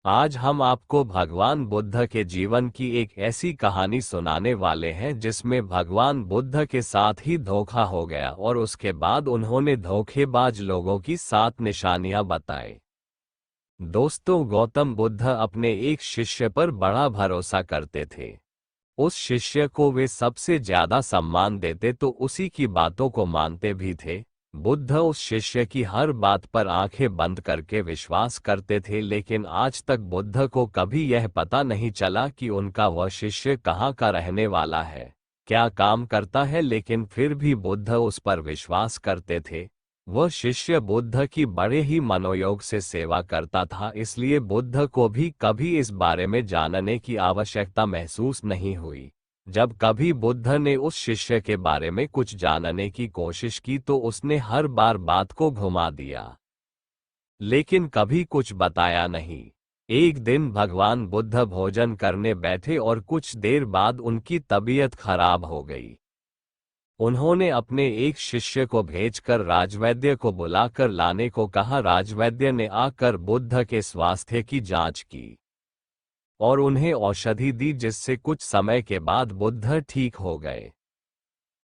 आज हम आपको भगवान बुद्ध के जीवन की एक ऐसी कहानी सुनाने वाले हैं जिसमें भगवान बुद्ध के साथ ही धोखा हो गया और उसके बाद उन्होंने धोखेबाज लोगों की 7 निशानियां बताई। दोस्तों, गौतम बुद्ध अपने एक शिष्य पर बड़ा भरोसा करते थे। उस शिष्य को वे सबसे ज्यादा सम्मान देते तो उसी की बातों को मानते भी थे। बुद्ध उस शिष्य की हर बात पर आंखें बंद करके विश्वास करते थे, लेकिन आज तक बुद्ध को कभी यह पता नहीं चला कि उनका वह शिष्य कहाँ का रहने वाला है, क्या काम करता है, लेकिन फिर भी बुद्ध उस पर विश्वास करते थे। वह शिष्य बुद्ध की बड़े ही मनोयोग से सेवा करता था, इसलिए बुद्ध को भी कभी इस बारे में जानने की आवश्यकता महसूस नहीं हुई। जब कभी बुद्ध ने उस शिष्य के बारे में कुछ जानने की कोशिश की तो उसने हर बार बात को घुमा दिया, लेकिन कभी कुछ बताया नहीं। एक दिन भगवान बुद्ध भोजन करने बैठे और कुछ देर बाद उनकी तबीयत खराब हो गई। उन्होंने अपने एक शिष्य को भेजकर राजवैद्य को बुलाकर लाने को कहा। राजवैद्य ने आकर बुद्ध के स्वास्थ्य की जांच की और उन्हें औषधि दी, जिससे कुछ समय के बाद बुद्ध ठीक हो गए।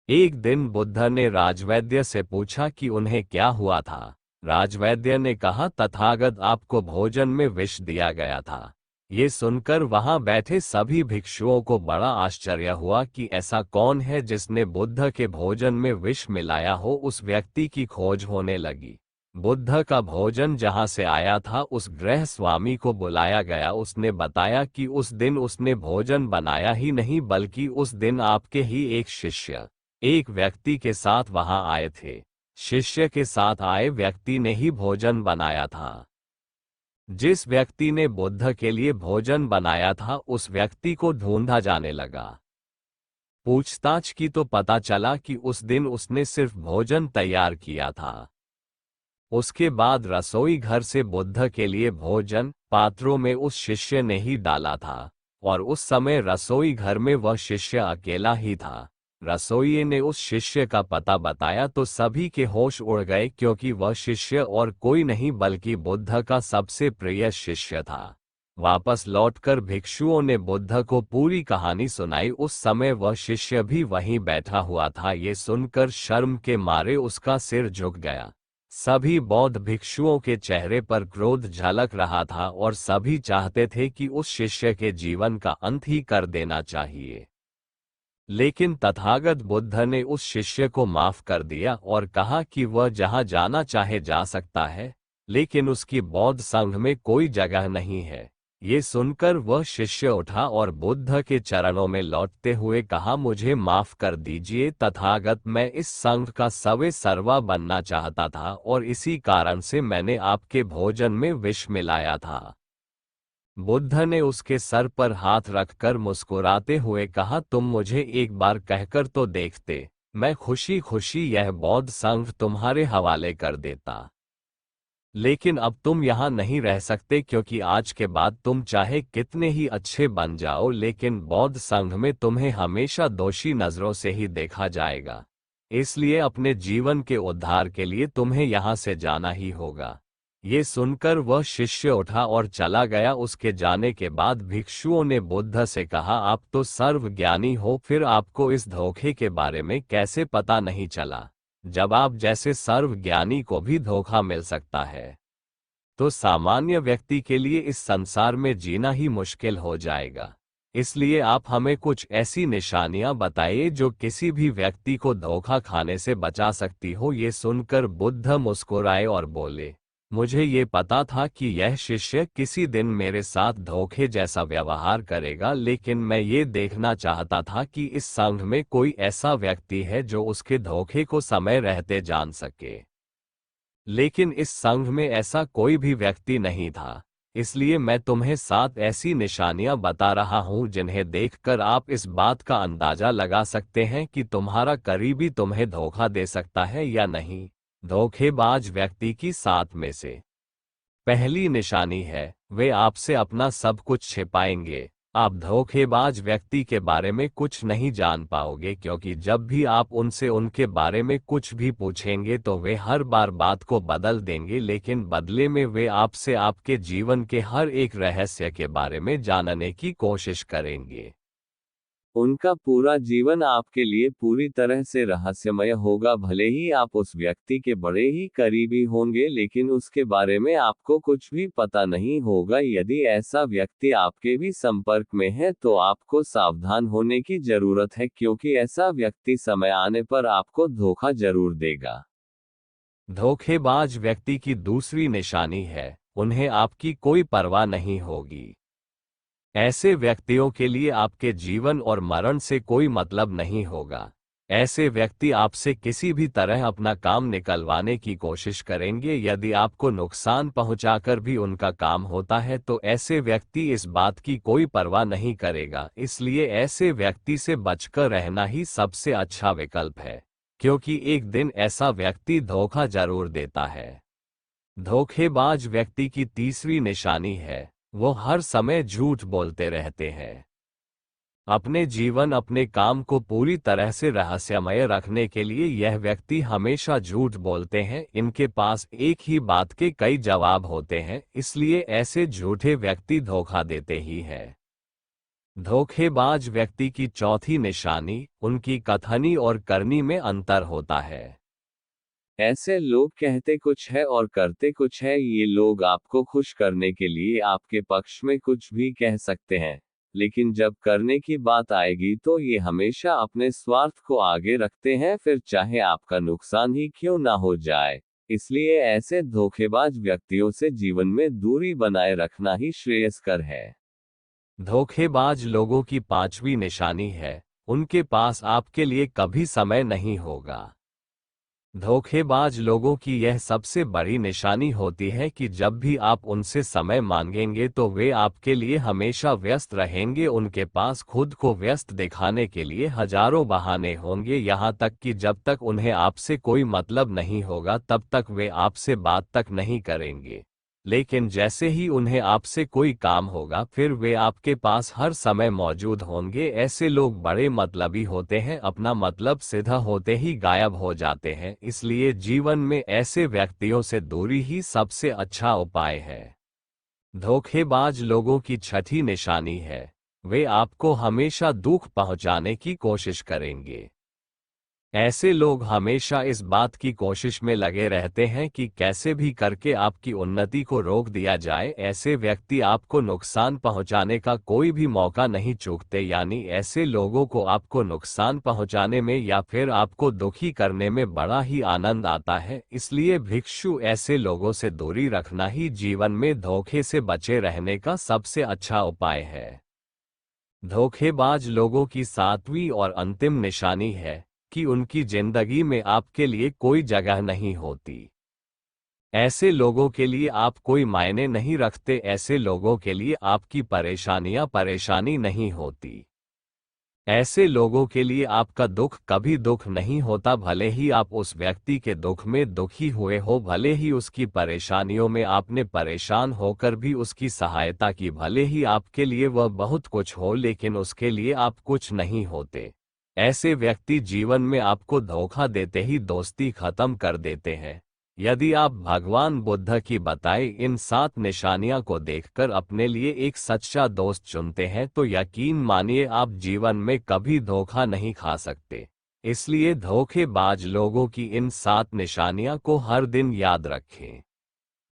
एक दिन बुद्ध ने राजवैद्य से पूछा कि उन्हें क्या हुआ था। राजवैद्य ने कहा, तथागत आपको भोजन में विष दिया गया था। ये सुनकर वहां बैठे सभी भिक्षुओं को बड़ा आश्चर्य हुआ कि ऐसा कौन है जिसने बुद्ध के भोजन में विष मिलाया हो। उस व्यक्ति की खोज होने लगी। बुद्ध का भोजन जहां से आया था उस गृह स्वामी को बुलाया गया। उसने बताया कि उस दिन उसने भोजन बनाया ही नहीं, बल्कि उस दिन आपके ही एक शिष्य एक व्यक्ति के साथ वहां आए थे। शिष्य के साथ आए व्यक्ति ने ही भोजन बनाया था। जिस व्यक्ति ने बुद्ध के लिए भोजन बनाया था उस व्यक्ति को ढूंढा जाने लगा। पूछताछ की तो पता चला कि उस दिन उसने सिर्फ भोजन तैयार किया था। उसके बाद रसोई घर से बुद्ध के लिए भोजन पात्रों में उस शिष्य ने ही डाला था, और उस समय रसोई घर में वह शिष्य अकेला ही था। रसोइये ने उस शिष्य का पता बताया तो सभी के होश उड़ गए, क्योंकि वह शिष्य और कोई नहीं बल्कि बुद्ध का सबसे प्रिय शिष्य था। वापस लौटकर भिक्षुओं ने बुद्ध को पूरी कहानी सुनाई। उस समय वह शिष्य भी वहीं बैठा हुआ था। ये सुनकर शर्म के मारे उसका सिर झुक गया। सभी बौद्ध भिक्षुओं के चेहरे पर क्रोध झलक रहा था और सभी चाहते थे कि उस शिष्य के जीवन का अंत ही कर देना चाहिए। लेकिन तथागत बुद्ध ने उस शिष्य को माफ कर दिया और कहा कि वह जहां जाना चाहे जा सकता है, लेकिन उसकी बौद्ध संघ में कोई जगह नहीं है। ये सुनकर वह शिष्य उठा और बुद्ध के चरणों में लौटते हुए कहा, मुझे माफ कर दीजिए तथागत, मैं इस संघ का सवे सर्वा बनना चाहता था और इसी कारण से मैंने आपके भोजन में विष मिलाया था। बुद्ध ने उसके सर पर हाथ रखकर मुस्कुराते हुए कहा, तुम मुझे एक बार कहकर तो देखते, मैं खुशी खुशी यह बौद्ध संघ तुम्हारे हवाले कर देता। लेकिन अब तुम यहाँ नहीं रह सकते, क्योंकि आज के बाद तुम चाहे कितने ही अच्छे बन जाओ, लेकिन बौद्ध संघ में तुम्हें हमेशा दोषी नजरों से ही देखा जाएगा। इसलिए अपने जीवन के उद्धार के लिए तुम्हें यहाँ से जाना ही होगा। ये सुनकर वह शिष्य उठा और चला गया। उसके जाने के बाद भिक्षुओं ने बुद्ध से कहा, आप तो सर्वज्ञानी हो, फिर आपको इस धोखे के बारे में कैसे पता नहीं चला? जब आप जैसे सर्वज्ञानी को भी धोखा मिल सकता है, तो सामान्य व्यक्ति के लिए इस संसार में जीना ही मुश्किल हो जाएगा। इसलिए आप हमें कुछ ऐसी निशानियां बताइए जो किसी भी व्यक्ति को धोखा खाने से बचा सकती हो। ये सुनकर बुद्ध मुस्कुराए और बोले, मुझे ये पता था कि यह शिष्य किसी दिन मेरे साथ धोखे जैसा व्यवहार करेगा, लेकिन मैं ये देखना चाहता था कि इस संघ में कोई ऐसा व्यक्ति है जो उसके धोखे को समय रहते जान सके। लेकिन इस संघ में ऐसा कोई भी व्यक्ति नहीं था। इसलिए मैं तुम्हें 7 ऐसी निशानियां बता रहा हूं जिन्हें देखकर आप इस बात का अंदाजा लगा सकते हैं कि तुम्हारा करीबी तुम्हें धोखा दे सकता है या नहीं। धोखेबाज व्यक्ति की 7 में से पहली निशानी है, वे आपसे अपना सब कुछ छिपाएंगे, आप धोखेबाज व्यक्ति के बारे में कुछ नहीं जान पाओगे, क्योंकि जब भी आप उनसे उनके बारे में कुछ भी पूछेंगे तो वे हर बार बात को बदल देंगे, लेकिन बदले में वे आपसे आपके जीवन के हर एक रहस्य के बारे में जानने की कोशिश करेंगे। उनका पूरा जीवन आपके लिए पूरी तरह से रहस्यमय होगा। भले ही आप उस व्यक्ति के बड़े ही करीबी होंगे, लेकिन उसके बारे में आपको कुछ भी पता नहीं होगा। यदि ऐसा व्यक्ति आपके भी संपर्क में है तो आपको सावधान होने की जरूरत है, क्योंकि ऐसा व्यक्ति समय आने पर आपको धोखा जरूर देगा। धोखेबाज व्यक्ति की दूसरी निशानी है, उन्हें आपकी कोई परवाह नहीं होगी। ऐसे व्यक्तियों के लिए आपके जीवन और मरण से कोई मतलब नहीं होगा। ऐसे व्यक्ति आपसे किसी भी तरह अपना काम निकलवाने की कोशिश करेंगे। यदि आपको नुकसान पहुंचाकर भी उनका काम होता है तो ऐसे व्यक्ति इस बात की कोई परवाह नहीं करेगा। इसलिए ऐसे व्यक्ति से बचकर रहना ही सबसे अच्छा विकल्प है, क्योंकि एक दिन ऐसा व्यक्ति धोखा जरूर देता है। धोखेबाज व्यक्ति की तीसरी निशानी है, वो हर समय झूठ बोलते रहते हैं। अपने जीवन अपने काम को पूरी तरह से रहस्यमय रखने के लिए यह व्यक्ति हमेशा झूठ बोलते हैं। इनके पास एक ही बात के कई जवाब होते हैं, इसलिए ऐसे झूठे व्यक्ति धोखा देते ही हैं। धोखेबाज व्यक्ति की चौथी निशानी, उनकी कथनी और करनी में अंतर होता है। ऐसे लोग कहते कुछ है और करते कुछ है। ये लोग आपको खुश करने के लिए आपके पक्ष में कुछ भी कह सकते हैं, लेकिन जब करने की बात आएगी तो ये हमेशा अपने स्वार्थ को आगे रखते हैं, फिर चाहे आपका नुकसान ही क्यों ना हो जाए। इसलिए ऐसे धोखेबाज व्यक्तियों से जीवन में दूरी बनाए रखना ही श्रेयस्कर है। धोखेबाज लोगों की पांचवी निशानी है, उनके पास आपके लिए कभी समय नहीं होगा। धोखेबाज लोगों की यह सबसे बड़ी निशानी होती है कि जब भी आप उनसे समय मांगेंगे तो वे आपके लिए हमेशा व्यस्त रहेंगे। उनके पास खुद को व्यस्त दिखाने के लिए हजारों बहाने होंगे, यहाँ तक कि जब तक उन्हें आपसे कोई मतलब नहीं होगा तब तक वे आपसे बात तक नहीं करेंगे। लेकिन जैसे ही उन्हें आपसे कोई काम होगा फिर वे आपके पास हर समय मौजूद होंगे। ऐसे लोग बड़े मतलबी होते हैं, अपना मतलब सीधा होते ही गायब हो जाते हैं। इसलिए जीवन में ऐसे व्यक्तियों से दूरी ही सबसे अच्छा उपाय है। धोखेबाज लोगों की छठी निशानी है, वे आपको हमेशा दुख पहुंचाने की कोशिश करेंगे। ऐसे लोग हमेशा इस बात की कोशिश में लगे रहते हैं कि कैसे भी करके आपकी उन्नति को रोक दिया जाए। ऐसे व्यक्ति आपको नुकसान पहुंचाने का कोई भी मौका नहीं चूकते, यानी ऐसे लोगों को आपको नुकसान पहुंचाने में या फिर आपको दुखी करने में बड़ा ही आनंद आता है। इसलिए भिक्षु ऐसे लोगों से दूरी रखना ही जीवन में धोखे से बचे रहने का सबसे अच्छा उपाय है। धोखेबाज लोगों की सातवीं और अंतिम निशानी है कि उनकी जिंदगी में आपके लिए कोई जगह नहीं होती। ऐसे लोगों के लिए आप कोई मायने नहीं रखते। ऐसे लोगों के लिए आपकी परेशानियां परेशानी नहीं होती। ऐसे लोगों के लिए आपका दुख कभी दुख नहीं होता। भले ही आप उस व्यक्ति के दुख में दुखी हुए हो, भले ही उसकी परेशानियों में आपने परेशान होकर भी उसकी सहायता की, भले ही आपके लिए वह बहुत कुछ हो, लेकिन उसके लिए आप कुछ नहीं होते। ऐसे व्यक्ति जीवन में आपको धोखा देते ही दोस्ती खत्म कर देते हैं। यदि आप भगवान बुद्ध की बताई इन 7 निशानियां को देखकर अपने लिए एक सच्चा दोस्त चुनते हैं तो यकीन मानिए आप जीवन में कभी धोखा नहीं खा सकते। इसलिए धोखेबाज लोगों की इन 7 निशानियां को हर दिन याद रखें।